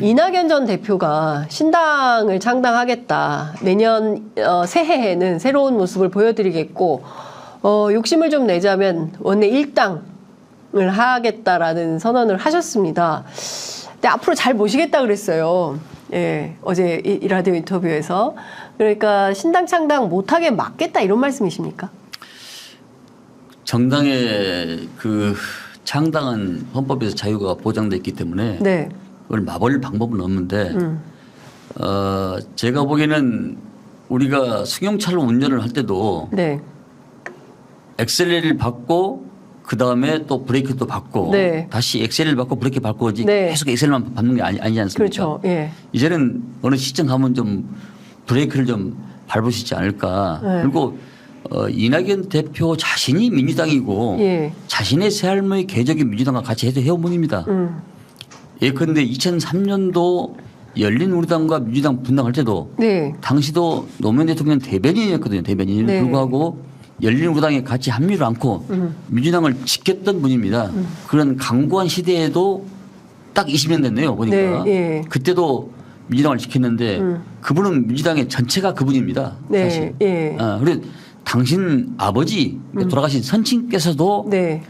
이낙연 전 대표가 신당을 창당하겠다. 내년 새해에는 새로운 모습을 보여드리겠고 욕심을 좀 내자면 원내 1당을 하겠다라는 선언을 하셨습니다. 근데 앞으로 잘 모시겠다 그랬어요. 예, 어제 이 라디오 인터뷰에서. 그러니까 신당 창당 못하게 막겠다 이런 말씀이십니까? 정당의 그 창당은 헌법에서 자유가 보장되어 있기 때문에 네. 그걸 막을 방법은 없는데 제가 보기에는 우리가 승용차를 운전을 할 때도 네. 엑셀레를 밟고 그다음에 또 브레이크도 밟고 네. 다시 엑셀을 밟고 브레이크 밟고 네. 계속 엑셀만 밟는 게 아니지 않습니까? 그렇죠. 예. 이제는 어느 시점 가면 좀 브레이크를 좀 밟으시지 않을까. 네. 그리고 이낙연 대표 자신이 민주당이고 예. 자신의 삶의 궤적이 민주당과 같이 해온 분입니다. 예컨대 2003년도 열린우리당과 민주당 분당할 때도 네. 당시도 노무현 대통령 대변인이었거든요. 대변인에 네. 불구하고 열린우리당에 같이 합류를 않고 민주당을 지켰던 분입니다. 그런 강구한 시대에도 딱 20년 됐네요. 보니까. 네. 예. 그때도 민주당을 지켰는데 그분은 민주당의 전체가 그분입니다. 네. 사실. 예. 그리고 당신 아버지 돌아가신 선친께서도 네.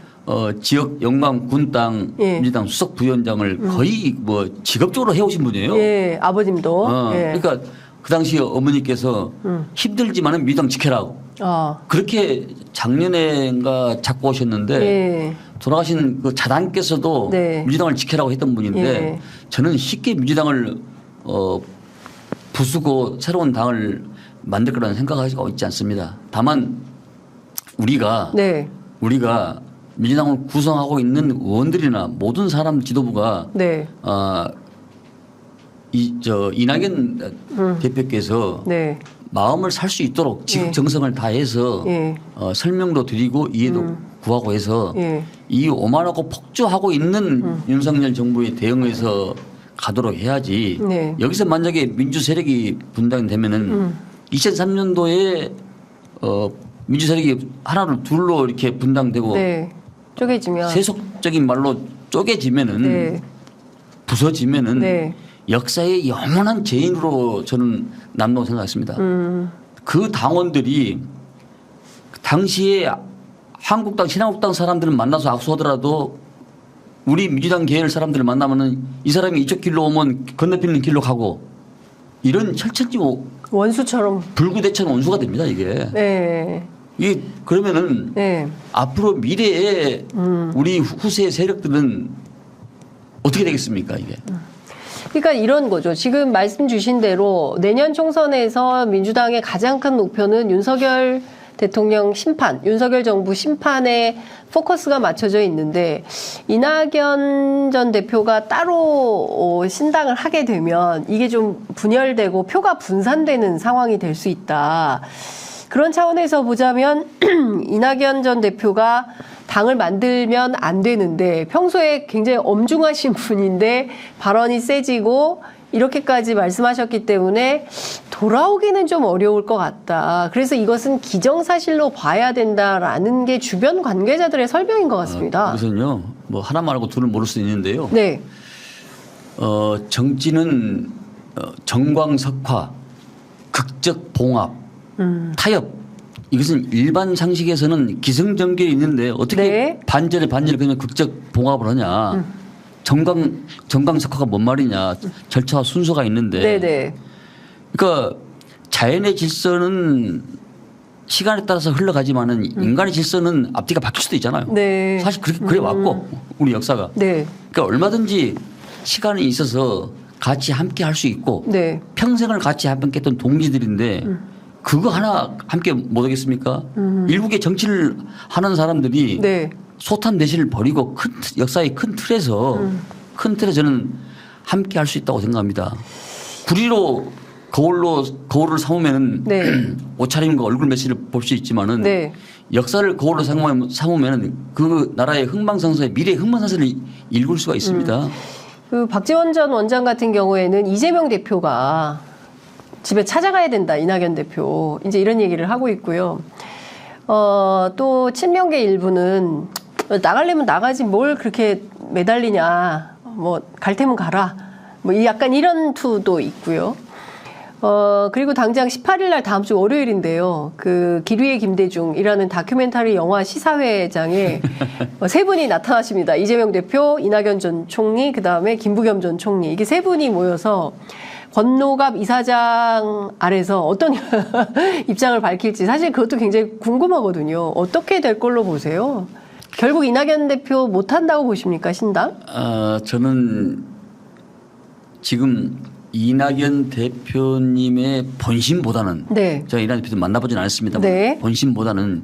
지역 영광 군당 예. 민주당 수석 부위원장을 거의 뭐 직업적으로 해오신 분이에요. 예. 아버님도. 예. 그러니까 그 당시 어머니께서 힘들지만은 민주당 지켜라고 그렇게 작년에인가 잡고 오셨는데 예. 돌아가신 그 자당께서도 네. 민주당을 지켜라고 했던 분인데 예. 저는 쉽게 민주당을 부수고 새로운 당을 만들 거라는 생각하고 있지 않습니다. 다만 우리가 네. 민주당을 구성하고 있는 의원들이나 모든 사람 지도부가 네. 이낙연 대표께서 네. 마음을 살 수 있도록 지극정성을 다해서 예. 설명도 드리고 이해도 구하고 해서 예. 이 오만하고 폭주하고 있는 윤석열 정부에 대응해서 가도록 해야지. 네. 여기서 만약에 민주 세력이 분당되면은 2003년도에 민주 세력이 하나로 둘로 이렇게 분당되고 네. 쪼개지면. 세속적인 말로 쪼개지면은 네. 부서지면은 네. 역사의 영원한 죄인으로 저는 남다고 생각했습니다. 그 당원들이 당시에 한국당, 신한국당 사람들을 만나서 악수하더라도 우리 민주당 계열 사람들을 만나면은 이 사람이 이쪽 길로 오면 건너뛰는 길로 가고 이런 철천지 원수처럼. 불구대천 원수가 됩니다, 이게. 네. 이게 그러면은 네. 앞으로 미래에 우리 후세 세력들은 어떻게 되겠습니까, 이게? 그러니까 이런 거죠. 지금 말씀 주신 대로 내년 총선에서 민주당의 가장 큰 목표는 윤석열 대통령 심판, 윤석열 정부 심판에 포커스가 맞춰져 있는데 이낙연 전 대표가 따로 신당을 하게 되면 이게 좀 분열되고 표가 분산되는 상황이 될 수 있다. 그런 차원에서 보자면 이낙연 전 대표가 당을 만들면 안 되는데 평소에 굉장히 엄중하신 분인데 발언이 세지고 이렇게까지 말씀하셨기 때문에 돌아오기는 좀 어려울 것 같다. 그래서 이것은 기정사실로 봐야 된다라는 게 주변 관계자들의 설명인 것 같습니다. 우선요, 뭐 하나 말고 둘을 모를 수 있는데요. 네. 정치는 정광석화, 극적 봉합, 타협. 이것은 일반 상식에서는 기승전결이 있는데 어떻게 네. 반절에 그냥 극적 봉합을 하냐. 정광석화가 뭔 말이냐. 절차와 순서가 있는데. 네네. 그러니까 자연의 질서는 시간에 따라서 흘러가지만은 인간의 질서는 앞뒤가 바뀔 수도 있잖아요. 네. 사실 그래 왔고 우리 역사가. 네. 그러니까 얼마든지 시간이 있어서 같이 함께 할 수 있고 네. 평생을 같이 함께 했던 동지들인데 그거 하나 함께 못 하겠습니까? 일국의 정치를 하는 사람들이 네. 소탄 대신을 버리고 역사의 큰 틀에서 저는 함께 할 수 있다고 생각합니다. 구리로 거울을 삼으면은 네. 옷차림과 얼굴 매치를 볼 수 있지만은 네. 역사를 거울로 삼으면은 그 나라의 흥망성쇠 미래의 흥망성쇠를 읽을 수가 있습니다. 그 박지원 전 원장 같은 경우에는 이재명 대표가 집에 찾아가야 된다, 이낙연 대표. 이제 이런 얘기를 하고 있고요. 또 친명계 일부는 나가려면 나가지 뭘 그렇게 매달리냐. 뭐 갈 테면 가라. 뭐 뭐 약간 이런 투도 있고요. 그리고 당장 18일 날 다음 주 월요일인데요. 그 기류의 김대중이라는 다큐멘터리 영화 시사회장에 세 분이 나타나십니다. 이재명 대표, 이낙연 전 총리, 그 다음에 김부겸 전 총리. 이게 세 분이 모여서 권노갑 이사장 아래서 어떤 입장을 밝힐지 사실 그것도 굉장히 궁금하거든요. 어떻게 될 걸로 보세요? 결국 이낙연 대표 못한다고 보십니까, 신당? 저는 지금 이낙연 대표님의 본심보다는 네. 제가 이낙연 대표 만나보진 않았습니다만 네. 본심보다는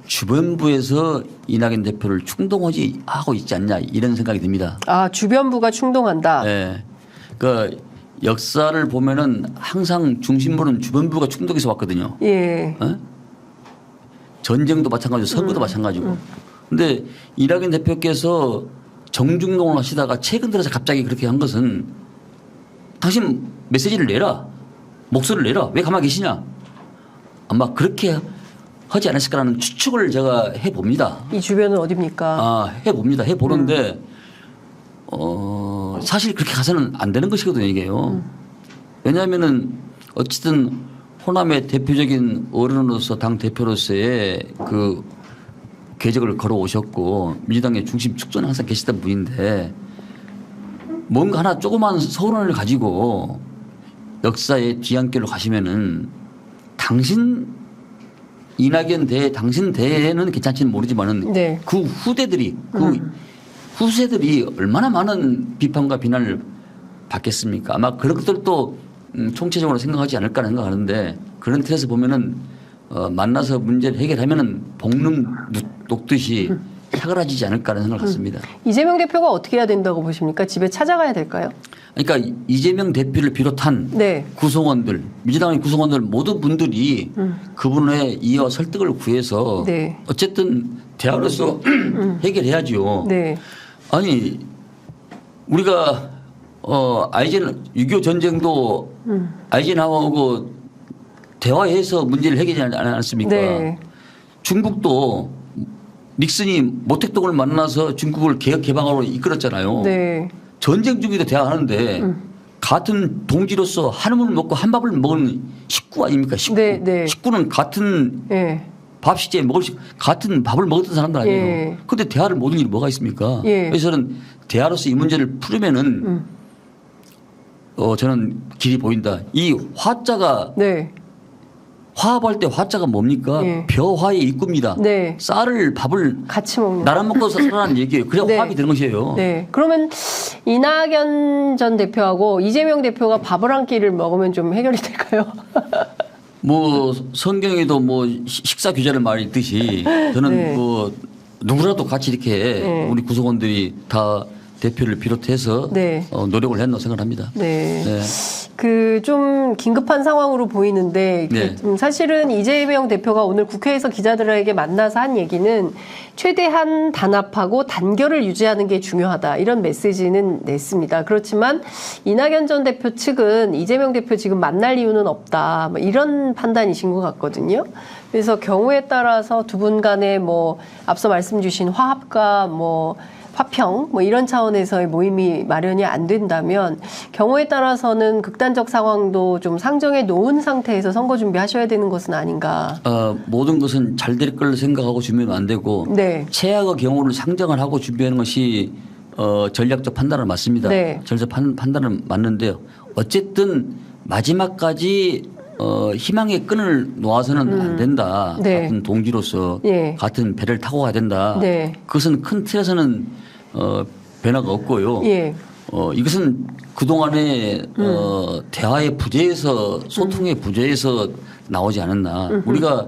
주변부에서 이낙연 대표를 충동하고 있지 않냐 이런 생각이 듭니다. 아, 주변부가 충동한다. 네. 그 역사를 보면은 항상 중심부는 주변부가 충동해서 왔거든요. 예. 전쟁도 마찬가지고 선거도 마찬가지고. 근데 이낙연 대표께서 정중동을 하시다가 최근 들어서 갑자기 그렇게 한 것은 당신 메시지를 내라. 목소리를 내라. 왜 가만히 계시냐. 아마 그렇게 하지 않았을까라는 추측을 제가 해봅니다. 이 주변은 어딥니까? 해봅니다. 해보는데 사실 그렇게 가서는 안 되는 것이거든요, 이게요. 왜냐하면은 어쨌든 호남의 대표적인 어른으로서 당 대표로서의 그 궤적을 걸어오셨고 민주당의 중심 축소는 항상 계시던 분인데 뭔가 하나 조그만 서론을 가지고 역사의 뒤안길로 가시면은 이낙연 대 당신 대는 괜찮지는 모르지만은 네. 그 후대들이 후세들이 얼마나 많은 비판과 비난을 받겠습니까? 아마 그런 것들도 총체적으로 생각하지 않을까 생각하는데 그런 틀에서 보면은 만나서 문제를 해결하면은 볶는 녹듯이 사그라지지 않을까 하는 생각을 갖습니다. 이재명 대표가 어떻게 해야 된다고 보십니까? 집에 찾아가야 될까요? 그러니까 이재명 대표를 비롯한 네. 구성원들, 민주당의 구성원들 모든 분들이 그분의 이해와 설득을 구해서 네. 어쨌든 대화로서 해결해야죠. 네. 아니 우리가 6.25 전쟁도 아이젠하워하고 대화해서 문제를 해결하지 않았습니까? 네. 중국도 닉슨이 모택동을 만나서 중국을 개혁 개방으로 이끌었잖아요. 네. 전쟁 중에도 대화하는데 같은 동지로서 한 음을 먹고 한 밥을 먹은 식구 아닙니까? 식구. 네, 네. 식구는 같은 예. 밥 식재에 같은 밥을 먹었던 사람들 아니에요. 예. 그런데 대화를 모든 일이 뭐가 있습니까? 예. 그래서 저는 대화로서 이 문제를 풀으면은 저는 길이 보인다. 이 화자가 네. 화합할 때 화자가 뭡니까? 예. 벼화의 입구입니다. 네. 쌀을 밥을 같이 먹는. 나랑 먹고 살아라는 얘기예요. 그래야 네. 화합이 되는 것이에요. 네. 그러면 이낙연 전 대표하고 이재명 대표가 밥을 한 끼를 먹으면 좀 해결이 될까요? 뭐 성경에도 뭐 식사 규제를 말했듯이 저는 네. 뭐 누구라도 같이 이렇게 네. 우리 구성원들이 다 대표를 비롯해서 네. 노력을 했다고 생각합니다. 네. 네. 그 좀 긴급한 상황으로 보이는데 네. 사실은 이재명 대표가 오늘 국회에서 기자들에게 만나서 한 얘기는 최대한 단합하고 단결을 유지하는 게 중요하다 이런 메시지는 냈습니다. 그렇지만 이낙연 전 대표 측은 이재명 대표 지금 만날 이유는 없다 뭐 이런 판단이신 것 같거든요. 그래서 경우에 따라서 두 분 간에 뭐 앞서 말씀 주신 화합과 뭐 화평 뭐 이런 차원에서의 모임이 마련이 안 된다면 경우에 따라서는 극단적 상황도 좀 상정해 놓은 상태에서 선거 준비하셔야 되는 것은 아닌가. 모든 것은 잘 될 걸 생각하고 준비하면 안 되고 네. 최악의 경우를 상정을 하고 준비하는 것이 전략적 판단은 맞습니다. 네. 전략적 판단은 맞는데요. 어쨌든 마지막까지 희망의 끈을 놓아서는 안 된다. 네. 같은 동지로서 예. 같은 배를 타고 가야 된다. 네. 그것은 큰 틀에서는 변화가 없고요. 예. 이것은 그동안의 대화의 부재에서 소통의 부재에서 나오지 않았나. 우리가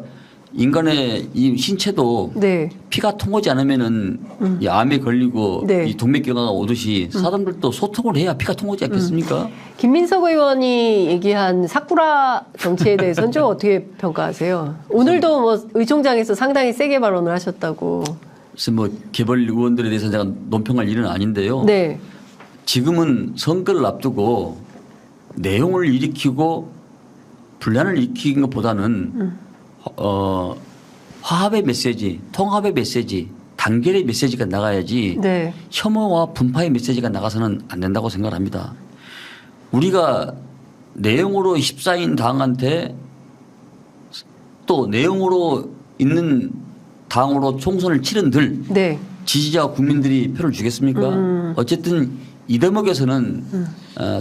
인간의 이 신체도 네. 피가 통하지 않으면은 이 암에 걸리고 네. 이 동맥경화가 오듯이 사람들도 소통을 해야 피가 통하지 않겠습니까? 김민석 의원이 얘기한 사쿠라 정치에 대해서는 좀 어떻게 평가하세요? 오늘도 뭐 의총장에서 상당히 세게 발언을 하셨다고. 그래서 뭐 개벌 의원들에 대해서 제가 논평할 일은 아닌데요. 네. 지금은 선거를 앞두고 내용을 일으키고 분란을 일으키는 것보다는 화합의 메시지, 통합의 메시지, 단결의 메시지가 나가야지 네. 혐오와 분파의 메시지가 나가서는 안 된다고 생각합니다. 우리가 내용으로 휩싸인 당한테 또 내용으로 있는 당으로 총선을 치른들 네. 지지자와 국민들이 표를 주겠습니까? 어쨌든 이 대목에서는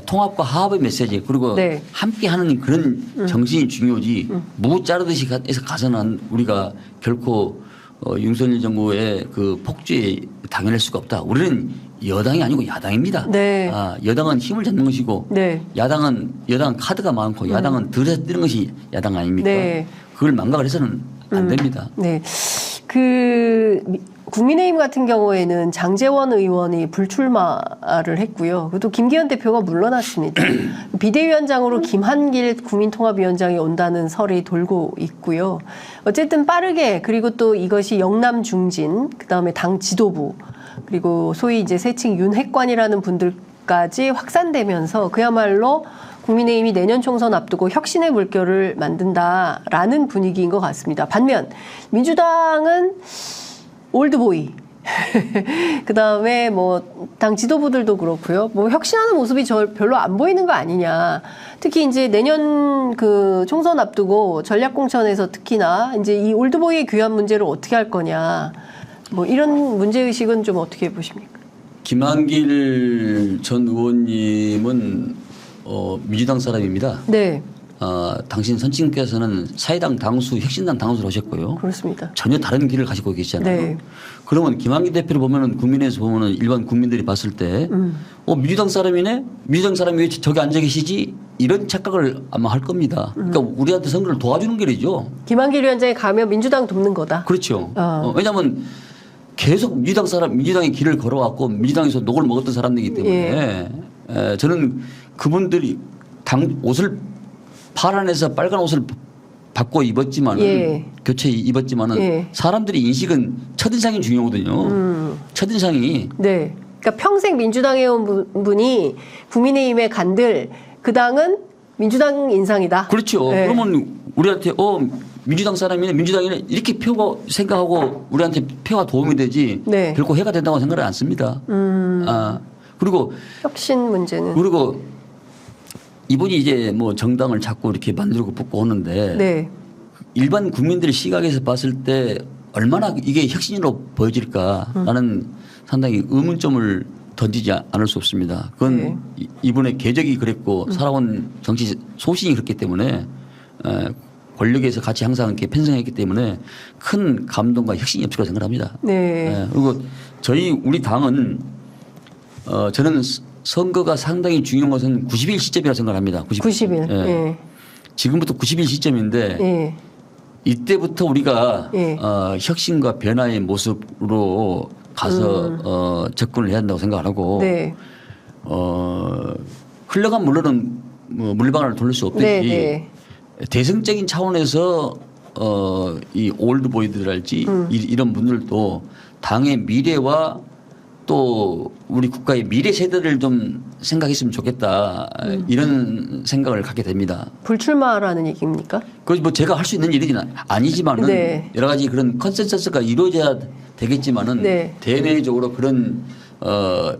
통합과 화합의 메시지 그리고 네. 함께하는 그런 정신이 중요하지 무 자르듯이 해서 가서는 우리가 결코 윤석열 정부의 그 폭주에 당연할 수가 없다. 우리는 여당이 아니고 야당입니다. 네. 여당은 힘을 잡는 것이고 네. 야당은 카드가 많고 야당은 들여서 뜨는 것이 야당 아닙니까? 네. 그걸 망각을 해서는 안 됩니다. 네. 국민의힘 같은 경우에는 장제원 의원이 불출마를 했고요. 그리고 김기현 대표가 물러났습니다. 비대위원장으로 김한길 국민통합위원장이 온다는 설이 돌고 있고요. 어쨌든 빠르게 그리고 또 이것이 영남 중진, 그다음에 당 지도부, 그리고 소위 이제 세칭 윤핵관이라는 분들까지 확산되면서 그야말로 국민의힘이 내년 총선 앞두고 혁신의 물결을 만든다라는 분위기인 것 같습니다. 반면 민주당은 올드보이 그다음에 뭐 당 지도부들도 그렇고요. 뭐 혁신하는 모습이 별로 안 보이는 거 아니냐. 특히 이제 내년 그 총선 앞두고 전략공천에서 특히나 이제 이 올드보이의 귀환 문제를 어떻게 할 거냐. 뭐 이런 문제 의식은 좀 어떻게 보십니까? 김한길 전 의원님은 민주당 사람입니다. 네. 당신 선친께서는 사회당 당수, 혁신당 당수를 하셨고요. 그렇습니다. 전혀 다른 길을 가시고 계시잖아요. 네. 그러면 김한길 대표를 보면은 국민에서 보면은 일반 국민들이 봤을 때, 민주당 사람이네? 민주당 사람이 왜 저기 앉아 계시지? 이런 착각을 아마 할 겁니다. 그러니까 우리한테 선거를 도와주는 길이죠. 김한길 위원장이 가면 민주당 돕는 거다. 그렇죠. 왜냐하면 계속 민주당의 길을 걸어왔고 민주당에서 녹을 먹었던 사람들이기 때문에 저는 그분들이 옷을 파란에서 빨간 옷을 바꿔 입었지만은 교체 입었지만은 사람들이 인식은 첫인상이 중요하거든요. 첫인상이. 네. 그러니까 평생 민주당에 온 분이 국민의힘에 간들 그 당은 민주당 인상이다. 그렇죠. 네. 그러면 우리한테 민주당 사람이네 민주당이네 이렇게 표가 생각하고 우리한테 표가 도움이 되지 네. 결코 해가 된다고 생각을 안 씁니다. 그리고 혁신 문제는 그리고 이분이 이제 뭐 정당을 자꾸 이렇게 만들고 붙고 오는데 네. 일반 국민들 시각에서 봤을 때 얼마나 이게 혁신으로 보여질까라는 상당히 의문점을 던지지 않을 수 없습니다. 그건 이분의 궤적이 그랬고 살아온 정치 소신이 그렇기 때문에 권력에서 같이 항상 이렇게 편성했기 때문에 큰 감동과 혁신이 없을 거라 생각합니다. 네. 그리고 우리 당은 저는 선거가 상당히 중요한 것은 90일 시점이라고 생각합니다. 90일. 네. 지금부터 90일 시점인데 이때부터 우리가 혁신과 변화의 모습으로 가서 접근을 해야 한다고 생각을 하고 흘러간 물로는 뭐 물방울을 돌릴 수 없듯이 대승적인 차원에서 이 올드보이들랄지 이런 분들도 당의 미래와 또 우리 국가의 미래 세대를 좀 생각했으면 좋겠다 이런 생각을 갖게 됩니다. 불출마라는 얘기입니까? 그것이 뭐 제가 할 수 있는 일이긴 아니지만은 여러 가지 그런 컨센서스가 이루어져야 되겠지만은 대내적으로 그런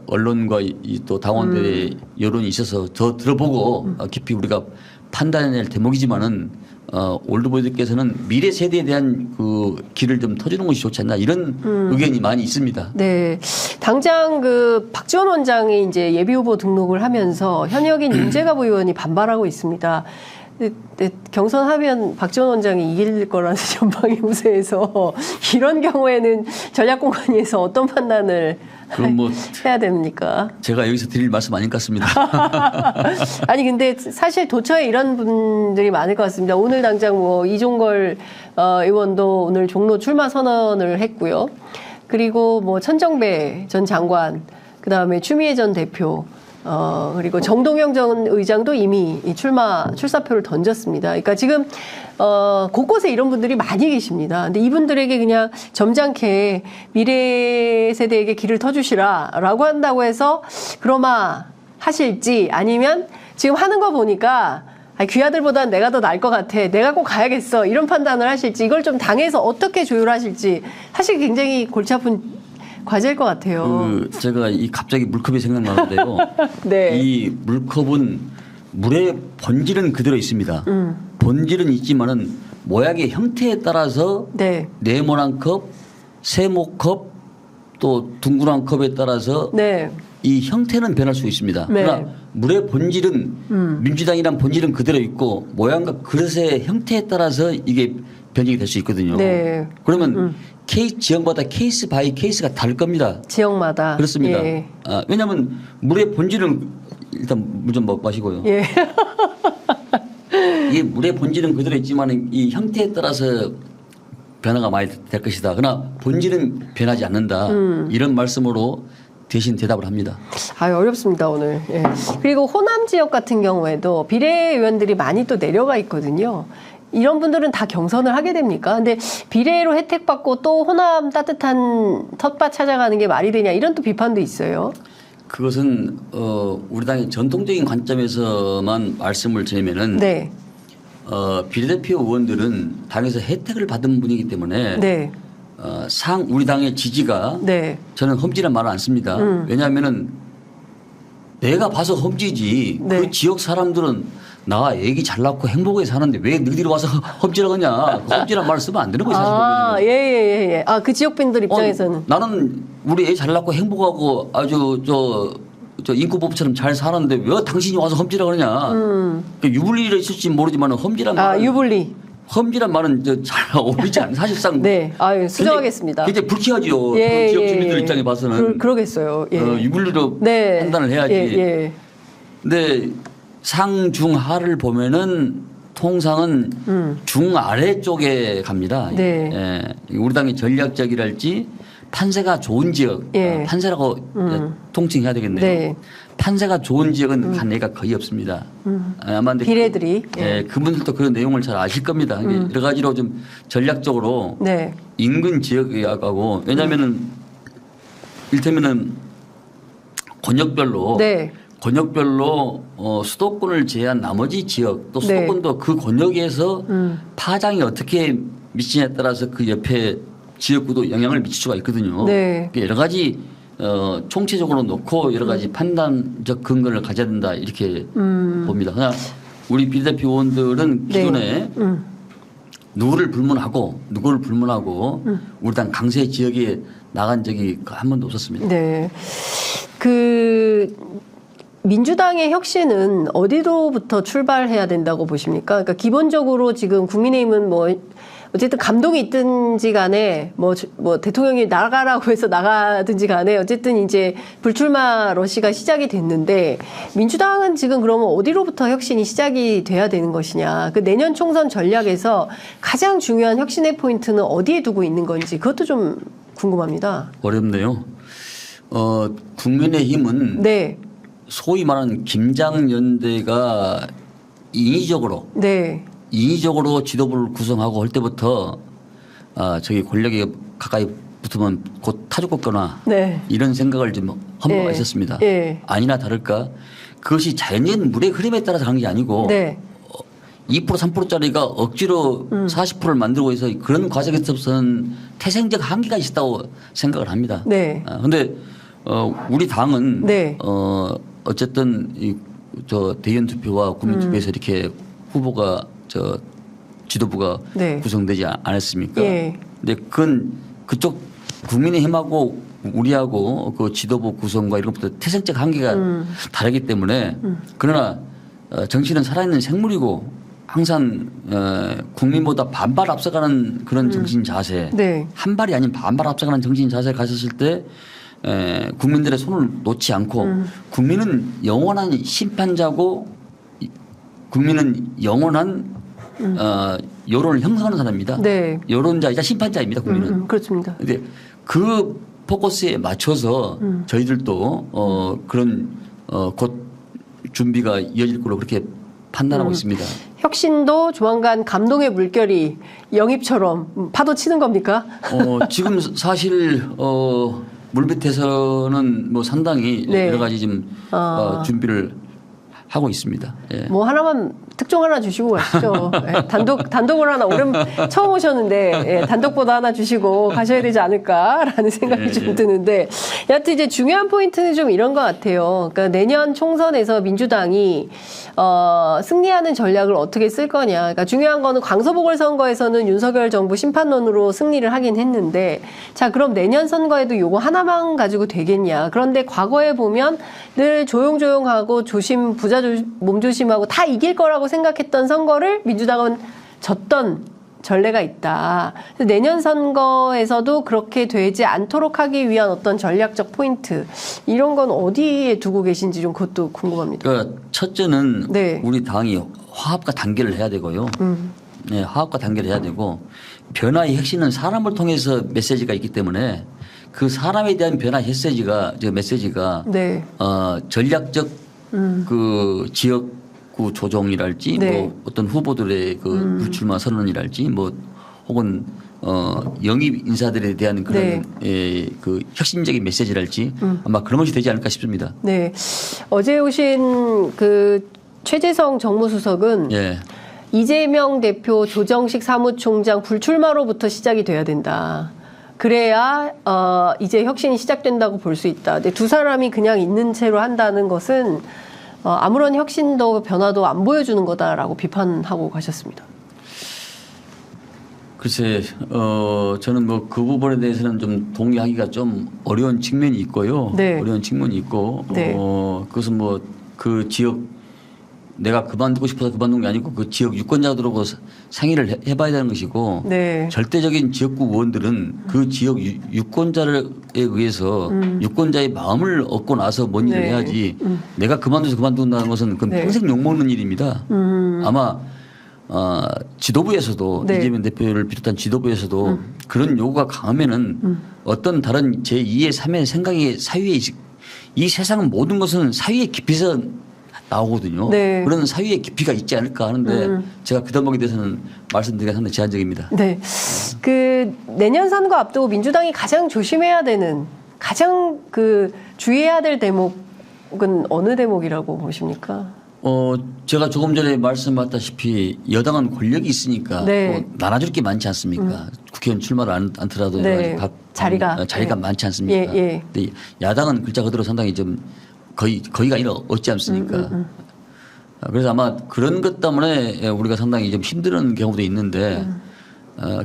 언론과 또 당원들의 여론이 있어서 더 들어보고 깊이 우리가 판단해낼 대목이지만은 올드보이들께서는 미래 세대에 대한 그 길을 좀 터주는 것이 좋지 않나 이런 의견이 많이 있습니다. 네. 당장 그 박지원 원장이 이제 예비후보 등록을 하면서 현역인 윤재갑 의원이 반발하고 있습니다. 경선하면 박지원 원장이 이길 거라는 전망이 우세해서 이런 경우에는 전략공관위에서 어떤 판단을 그럼 뭐 해야 됩니까? 제가 여기서 드릴 말씀 아닌 것 같습니다. 아니 근데 사실 도처에 이런 분들이 많을 것 같습니다. 오늘 당장 뭐 이종걸 의원도 오늘 종로 출마 선언을 했고요. 그리고 뭐 천정배 전 장관, 그 다음에 추미애 전 대표, 그리고 정동영 전 의장도 이미 출사표를 던졌습니다. 그러니까 지금 곳곳에 이런 분들이 많이 계십니다. 근데 이분들에게 그냥 점잖게 미래 세대에게 길을 터주시라라고 한다고 해서 그러마 하실지 아니면 지금 하는 거 보니까 귀하들보다는 내가 더 나을 것 같아. 내가 꼭 가야겠어. 이런 판단을 하실지 이걸 좀 당에서 어떻게 조율하실지 사실 굉장히 골치 아픈 과제일 것 같아요. 제가 갑자기 물컵이 생각나는데요. 이 물컵은 물의 본질은 그대로 있습니다. 본질은 있지만은 모양의 형태에 따라서 네. 네모난 컵, 세모컵 또 둥그런 컵에 따라서 네. 이 형태는 변할 수 있습니다. 네. 그러나 물의 본질은 민주당이란 본질은 그대로 있고 모양과 그릇의 형태에 따라서 이게 변형이 될 수 있거든요. 네. 그러면 지역마다 케이스 바이 케이스가 다를 겁니다. 지역마다. 그렇습니다. 예. 왜냐하면 물의 본질은 일단 물 좀 마시고요. 예. 이 물의 본질은 그대로 있지만 이 형태에 따라서 변화가 많이 될 것이다. 그러나 본질은 변하지 않는다. 이런 말씀으로 대신 대답을 합니다. 어렵습니다, 오늘. 예. 그리고 호남 지역 같은 경우에도 비례의원들이 많이 또 내려가 있거든요. 이런 분들은 다 경선을 하게 됩니까? 근데 비례로 혜택받고 또 호남 따뜻한 텃밭 찾아가는 게 말이 되냐 이런 또 비판도 있어요. 그것은 우리 당의 전통적인 관점에서만 말씀을 드리면은 네. 비례대표 의원들은 당에서 혜택을 받은 분이기 때문에 네. 우리 당의 지지가 네. 저는 험지란 말을 안 씁니다. 왜냐하면은 내가 봐서 험지지 네. 그 지역 사람들은 나 애기 잘 낳고 행복하게 사는데 왜 너희들이 와서 험지라고 하냐. 그 험지란 말을 쓰면 안 되는 거예요. 사실 보면은. 예. 그 지역민들 입장에서는. 나는 우리 애 잘 낳고 행복하고 아주 저 인구법처럼 잘 사는데 왜 당신이 와서 험지라고 그러냐. 유불리를 쓸지 모르지만 험지란 말은 유불리. 험지란 말은 잘 어울리지 않는 사실상. 네. 수정하겠습니다. 굉장히 불쾌하죠. 그 지역 주민들 입장에 봐서는. 그러겠어요. 예. 유불리로 네. 판단을 해야지. 예. 근데 상중하를 보면은 통상은 중아래 쪽에 갑니다. 네. 예. 우리 당의 전략적이랄지 판세가 좋은 지역, 예. 판세라고 통칭해야 되겠네요. 네. 판세가 좋은 지역은 간 애가 거의 없습니다. 아마 근데 비례들이. 그분들도 그런 내용을 잘 아실 겁니다. 여러 가지로 좀 전략적으로 네. 인근 지역하고 왜냐하면은 일테면은 권역별로 네. 수도권을 제외한 나머지 지역 또 수도권도 그 권역에서 파장이 어떻게 미치냐에 따라서 그 옆에 지역구도 영향을 미칠 수가 있거든요. 네. 여러 가지 총체적으로 놓고 여러 가지 판단적 근거를 가져야 된다 이렇게 봅니다. 그냥 우리 비례대표 의원들은 기존에 누구를 불문하고 우리 당 강세 지역에 나간 적이 한 번도 없었습니다. 네. 민주당의 혁신은 어디로부터 출발해야 된다고 보십니까? 그러니까 기본적으로 지금 국민의힘은 어쨌든 감동이 있든지 간에 대통령이 나가라고 해서 나가든지 간에 어쨌든 이제 불출마 러시가 시작이 됐는데 민주당은 지금 그러면 어디로부터 혁신이 시작이 돼야 되는 것이냐. 그 내년 총선 전략에서 가장 중요한 혁신의 포인트는 어디에 두고 있는 건지 그것도 좀 궁금합니다. 어렵네요. 국민의힘은 네. 소위 말하는 김장연대가 인위적으로 지도부를 구성하고 할 때부터 저기 권력에 가까이 붙으면 곧 타죽겠거나 이런 생각을 좀 한번 있었습니다. 아니나 다를까 그것이 자연적인 물의 흐름에 따라서 한 게 아니고 2% 3%짜리가 억지로 40%를 만들고 해서 그런 과정에서는 태생적 한계가 있었다고 생각을 합니다. 그런데 우리 당은 어쨌든 저 대의원 투표와 국민 투표에서 이렇게 후보가 지도부가 구성되지 않았습니까? 근데 그건 그쪽 국민의힘하고 우리하고 그 지도부 구성과 이런 것부터 태생적 한계가 다르기 때문에 그러나 정치는 살아있는 생물이고 항상 국민보다 반발 앞서가는 그런 정신 자세 한 발이 아닌 반발 앞서가는 정신 자세를 가졌을 때 국민들의 손을 놓지 않고 국민은 영원한 심판자고 국민은 영원한 여론을 형성하는 사람입니다. 여론자이자 심판자입니다. 국민은. 그렇습니다. 그런데 그 포커스에 맞춰서 저희들도 그런 곧 준비가 이어질 거로 그렇게 판단하고 있습니다. 혁신도 조만간 감동의 물결이 영입처럼 파도 치는 겁니까? 지금 사실 물밑에서는 상당히 여러 가지 좀 준비를 하고 있습니다. 예. 뭐 하나만 특종 하나 주시고 가시죠. 예, 단독을 하나 처음 오셨는데 예, 단독보다 하나 주시고 가셔야 되지 않을까라는 생각이 좀 드는데 여하튼 이제 중요한 포인트는 좀 이런 것 같아요. 그러니까 내년 총선에서 민주당이 승리하는 전략을 어떻게 쓸 거냐. 그러니까 중요한 거는 광서보궐선거에서는 윤석열 정부 심판론으로 승리를 하긴 했는데 자 그럼 내년 선거에도 요거 하나만 가지고 되겠냐. 그런데 과거에 보면 늘 조용조용하고 몸조심하고 다 이길 거라고 생각했던 선거를 민주당은 졌던 전례가 있다. 그래서 내년 선거에서도 그렇게 되지 않도록 하기 위한 어떤 전략적 포인트 이런 건 어디에 두고 계신지 좀 그것도 궁금합니다. 그러니까 첫째는 네. 우리 당이 화합과 단결을 해야 되고요. 네, 화합과 단결을 해야 되고 변화의 핵심은 사람을 통해서 메시지가 있기 때문에 그 사람에 대한 변화 메시지가 네. 전략적 그 지역구 조정이랄지 네. 뭐 어떤 후보들의 그 불출마 선언이랄지 뭐 혹은 영입 인사들에 대한 그런 그 혁신적인 메시지랄지 아마 그런 것이 되지 않을까 싶습니다. 네. 어제 오신 그 최재성 정무수석은 예. 이재명 대표 조정식 사무총장 불출마로부터 시작이 돼야 된다. 그래야 이제 혁신이 시작된다고 볼 수 있다. 근데 두 사람이 그냥 있는 채로 한다는 것은 아무런 혁신도 변화도 안 보여주는 거다라고 비판하고 가셨습니다. 글쎄, 저는 뭐 그 부분에 대해서는 좀 동의하기가 좀 어려운 측면이 있고요. 네. 어려운 측면이 있고, 네. 그것은 뭐 그 지역 내가 그만두고 싶어서 그만둔 게 아니고 그 지역 유권자들하고 상의를 해봐야 되는 것이고 네. 절대적인 지역구 의원들은 그 지역 유권자에 의해서 유권자의 마음을 얻고 나서 뭔 일을 네. 해야지 내가 그만둬서 그만둔다는 것은 그건 네. 평생 욕먹는 일입니다. 아마 지도부에서도 네. 이재명 대표를 비롯한 지도부에서도 그런 요구가 강하면은 어떤 다른 제2의 3의 생각이 사유에 이 세상은 모든 것은 사유의 깊이에서 나오거든요. 네. 그런 사유의 깊이가 있지 않을까 하는데 제가 그 대목에 대해서는 말씀드리기가 상당히 제한적입니다. 네. 그 내년 선거 앞두고 민주당이 가장 조심해야 되는 가장 그 주의해야 될 대목은 어느 대목이라고 보십니까? 제가 조금 전에 말씀하셨다시피 여당은 권력이 있으니까 네. 뭐 나눠줄 게 많지 않습니까? 국회의원 출마를 않더라도 네. 자리가 네. 많지 않습니까? 예. 근데 야당은 글자 그대로 상당히 좀 거의가 아니라 없지 않습니까? 그래서 아마 그런 것 때문에 우리가 상당히 좀 힘든 경우도 있는데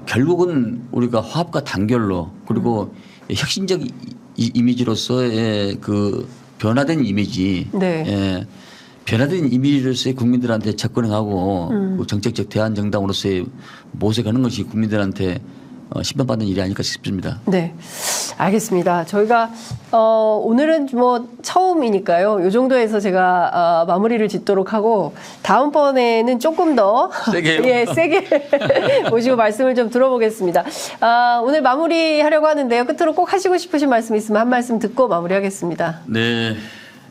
결국은 우리가 화합과 단결로 그리고 혁신적 이미지로서의 그 변화된 이미지, 네. 변화된 이미지로서의 국민들한테 접근하고 그 정책적 대안 정당으로서의 모색하는 것이 국민들한테 심판받는 일이 아닐까 싶습니다. 네, 알겠습니다. 저희가 오늘은 뭐 처음이니까요. 이 정도에서 제가 마무리를 짓도록 하고 다음번에는 조금 더 세게요? 예, 세게 모시고 말씀을 좀 들어보겠습니다. 오늘 마무리하려고 하는데요. 끝으로 꼭 하시고 싶으신 말씀 있으면 한 말씀 듣고 마무리하겠습니다. 네,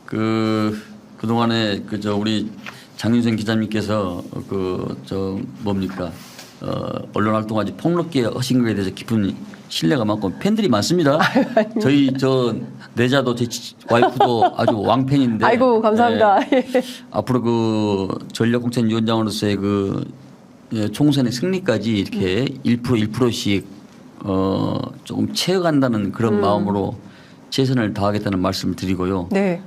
그동안에 우리 장윤선 기자님께서 언론 활동하지 폭넓게 하신 것에 대해서 깊은 신뢰가 많고 팬들이 많습니다. 저희 내자도 제 와이프도 아주 왕팬인데. 아이고 감사합니다. 네, 앞으로 전략공천위원장으로서의 총선의 승리까지 이렇게 1%씩 조금 채워간다는 그런 마음으로 최선을 다하겠다는 말씀을 드리고요. 네.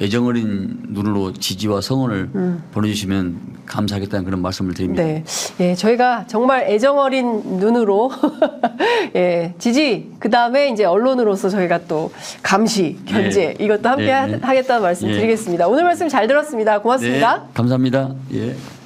애정어린 눈으로 지지와 성원을 보내주시면 감사하겠다는 그런 말씀을 드립니다. 네. 예, 저희가 정말 애정어린 눈으로 예, 지지 그다음에 이제 언론으로서 저희가 또 감시, 견제 이것도 함께 하겠다는 말씀 드리겠습니다. 오늘 말씀 잘 들었습니다. 고맙습니다. 네, 감사합니다. 예.